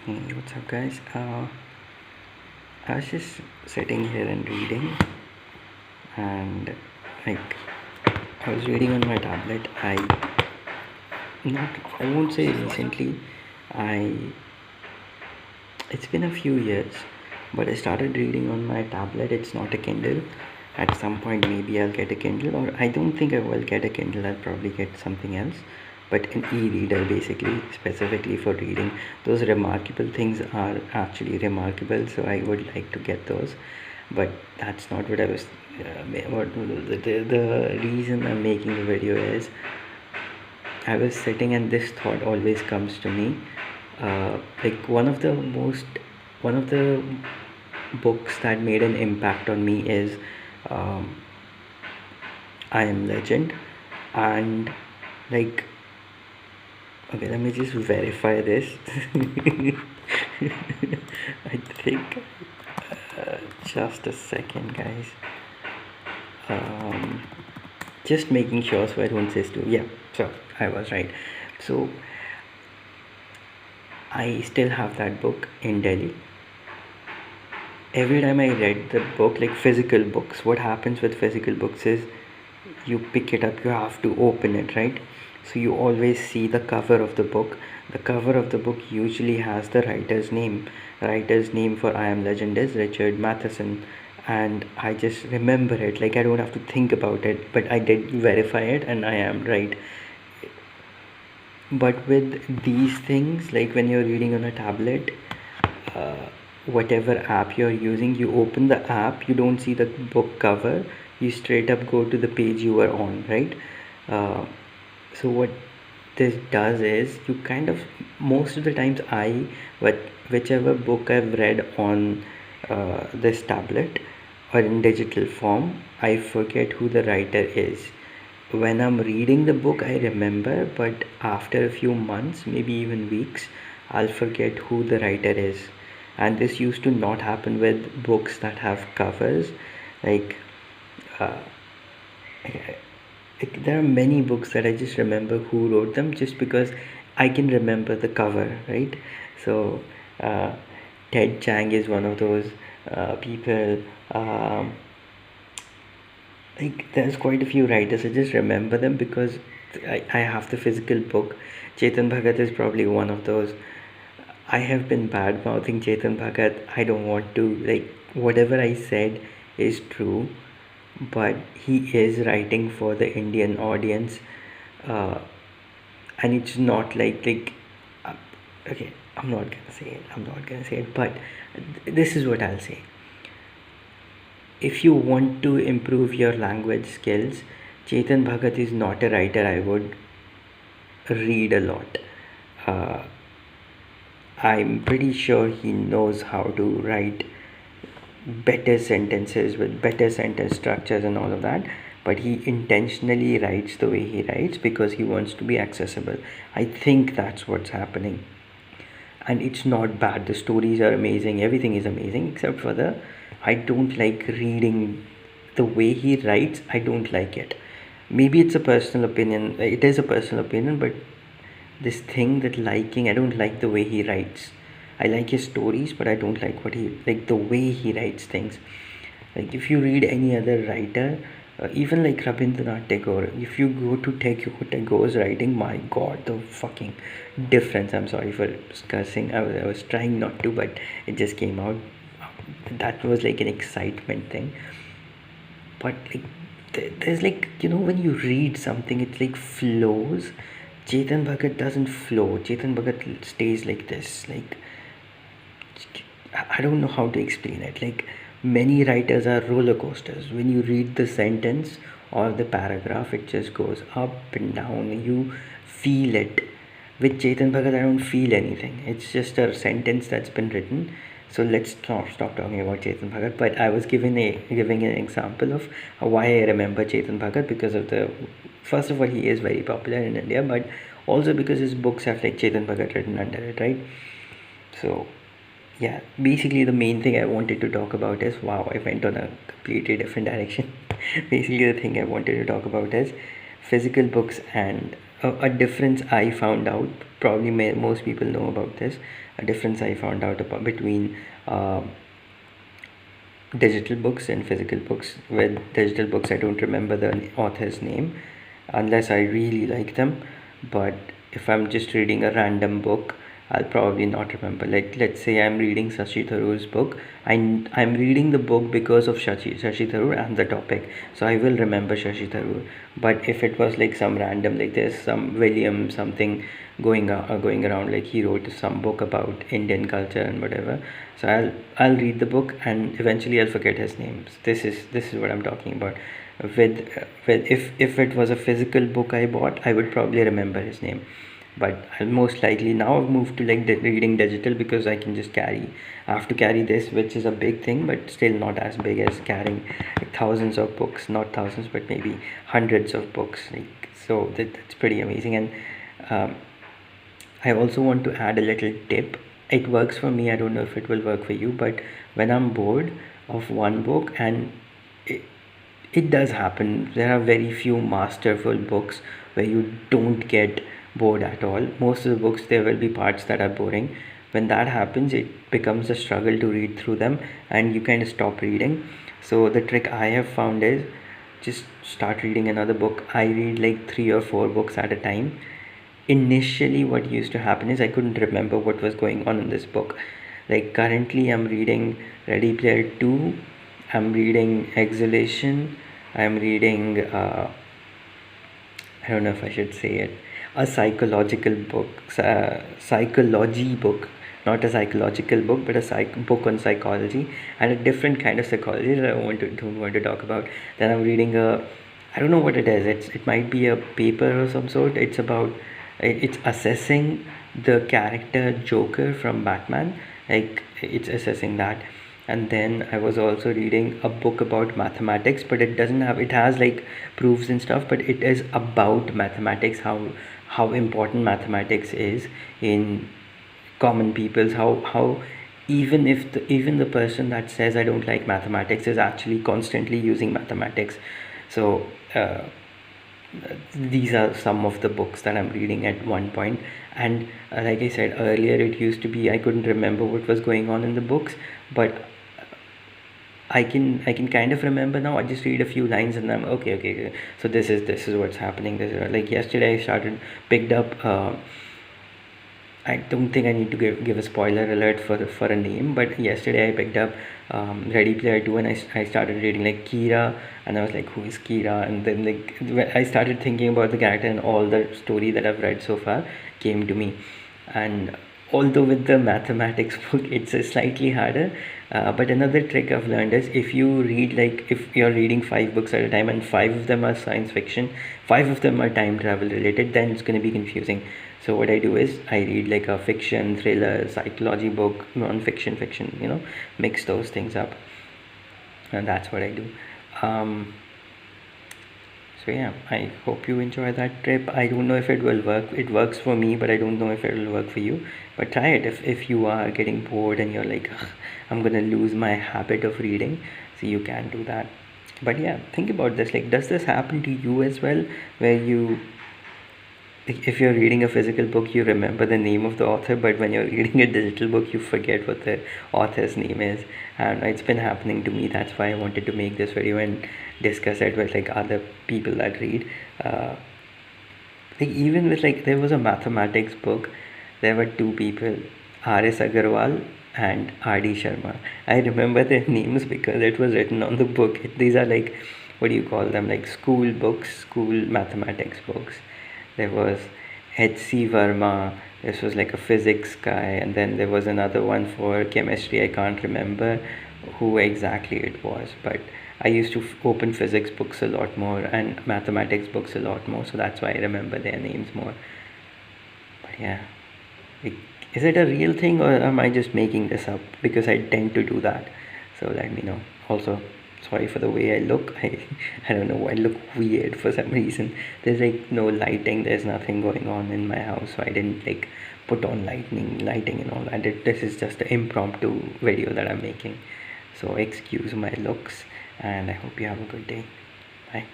Hey, what's up, guys? I was just sitting here and reading, and like I was reading on my tablet. I won't say recently. I It's been a few years, but I started reading on my tablet. It's not a Kindle. At some point, maybe I'll get a Kindle, or I don't think I will get a Kindle. I'll probably get something else, but an e-reader, basically, specifically for reading. Those remarkable things are actually remarkable, so I would like to get those. But that's not what I was. What the reason I'm making the video is I was sitting and this thought always comes to me. Like one of the books that made an impact on me is um, I Am Legend, and like, okay, let me just verify this. I think, just a second, guys. Um, just making sure so I don't say to, yeah, so I was right. So I still have that book in Delhi. Every time I read the book, like physical books, what happens with physical books is you pick it up, you have to open it, right? So you always see the cover of the book. The cover of the book usually has the writer's name. Writer's name for I Am Legend is Richard Matheson, and I just remember it. Like, I don't have to think about it, but I did verify it, and I am right. But with these things, like when you're reading on a tablet, uh, whatever app you're using, you open the app, you don't see the book cover, you straight up go to the page you were on, right? uh, so what this does is you kind of, most of the times but whichever book I've read on this tablet or in digital form, I forget who the writer is. When I'm reading the book, I remember, but after a few months, maybe even weeks, I'll forget who the writer is. And this used to not happen with books that have covers. Like, uh, there are many books that I just remember who wrote them just because I can remember the cover, right? So, uh, Ted Chiang is one of those people. Like, there's quite a few writers. I just remember them because I have the physical book. Chetan Bhagat is probably one of those. I have been bad mouthing Chetan Bhagat. I don't want to, like, whatever I said is true, but he is writing for the Indian audience, uh, and it's not uh, okay. I'm not gonna say it. I'm not gonna say it, but this is what I'll say. If you want to improve your language skills, Chetan Bhagat is not a writer I would read a lot. Uh, I'm pretty sure he knows how to write better sentences with better sentence structures and all of that, but he intentionally writes the way he writes because he wants to be accessible. I think that's what's happening, and it's not bad. The stories are amazing, everything is amazing, except for the, I don't like reading the way he writes. I don't like it. Maybe it's a personal opinion, it is a personal opinion, but this thing that liking, I don't like the way he writes. I like his stories, but I don't like what he, like the way he writes things. Like, if you read any other writer, even like Rabindranath Tagore, if you go to Tagore's writing, my god, the fucking difference. I'm sorry for cursing. I was trying not to, but it just came out. That was like an excitement thing. But like, there's like, when you read something, it's like flows. Chetan Bhagat doesn't flow. Chetan Bhagat stays like this. Like, I don't know how to explain it. Like, many writers are roller coasters. When you read the sentence or the paragraph, it just goes up and down. You feel it. With Chetan Bhagat, I don't feel anything. It's just a sentence that's been written. So let's stop talking about Chetan Bhagat. But I was giving an example of why I remember Chetan Bhagat, because of the, first of all, he is very popular in India, but also because his books have like Chetan Bhagat written under it, right? So yeah, basically the main thing I wanted to talk about is, wow, I went on a completely different direction. Basically the thing I wanted to talk about is physical books, and a difference I found out, probably most people know about this. a difference I found out about between digital books and physical books. With digital books, I don't remember the author's name unless I really like them. But if I'm just reading a random book, I'll probably not remember. Like, let's say I'm reading Shashi Tharoor's book. I'm reading the book because of Shashi Tharoor and the topic, so I will remember Shashi Tharoor. But if it was like some random, like there's some William something going around, like he wrote some book about Indian culture and whatever, so I'll read the book and eventually I'll forget his names. This is what I'm talking about. With if it was a physical book I bought, I would probably remember his name. But I'll most likely now I've moved to like reading digital because I can just carry. I have to carry this, which is a big thing, but still not as big as carrying like thousands of books. Not thousands, but maybe hundreds of books. Like, so that's pretty amazing. And um, I also want to add a little tip. It works for me. I don't know if it will work for you, but when I'm bored of one book, and it, it does happen, there are very few masterful books where you don't get bored at all. Most of the books, there will be parts that are boring. When that happens, it becomes a struggle to read through them, and you kind of stop reading. So the trick I have found is just start reading another book. I read like 3 or 4 books at a time. Initially what used to happen is I couldn't remember what was going on in this book. Like currently I'm reading Ready Player 2, I'm reading Exhalation, I'm reading I don't know if I should say it, a psychological book, psychology book, not a psychological book, but a book on psychology, and a different kind of psychology that I don't want to talk about. Then I'm reading a, I don't know what it is. It might be a paper of some sort. It's about, it's assessing the character Joker from Batman. Like it's assessing that. And then I was also reading a book about mathematics, but it doesn't have, it has like proofs and stuff, but it is about mathematics, how important mathematics is in common people's, how even if even the person that says I don't like mathematics is actually constantly using mathematics. So these are some of the books that I'm reading at one point. And like I said earlier, it used to be I couldn't remember what was going on in the books, but I can kind of remember now. I just read a few lines and I'm okay. So this is what's happening. Like yesterday I started picked up. I don't think I need to give a spoiler alert for a name, but yesterday I picked up Ready Player 2, and I started reading like Kira, and I was like, who is Kira? And then like I started thinking about the character, and all the story that I've read so far came to me. And although with the mathematics book it's a slightly harder, but another trick I've learned is if you read, like if you're reading 5 books at a time and 5 of them are science fiction, 5 of them are time travel related, then it's going to be confusing. So what I do is I read like a fiction, thriller, psychology book, non-fiction, fiction, mix those things up, and that's what I do. um, so yeah, I hope you enjoy that trip. I don't know if it will work. It works for me, but I don't know if it will work for you. But try it if you are getting bored and you're like, "Ugh, I'm gonna lose my habit of reading." So you can do that. But yeah, think about this. Like, does this happen to you as well? Where you, like, if you're reading a physical book, you remember the name of the author, but when you're reading a digital book, you forget what the author's name is. And it's been happening to me. That's why I wanted to make this video and discuss it with like other people that read. Like even with, like, there was a mathematics book. There were two people, R.S. Agarwal and R.D. Sharma. I remember their names because it was written on the book. These are like, what do you call them? Like school books, school mathematics books. There was H.C. Verma. This was like a physics guy, and then there was another one for chemistry. I can't remember who exactly it was, but I used to open physics books a lot more and mathematics books a lot more, so that's why I remember their names more. But yeah, like, is it a real thing or am I just making this up? Because I tend to do that. So let me know. Also, sorry for the way I look. I don't know, I look weird for some reason. There's like no lighting, there's nothing going on in my house, so I didn't like put on lighting and all that. This is just an impromptu video that I'm making. So excuse my looks, and I hope you have a good day. Bye.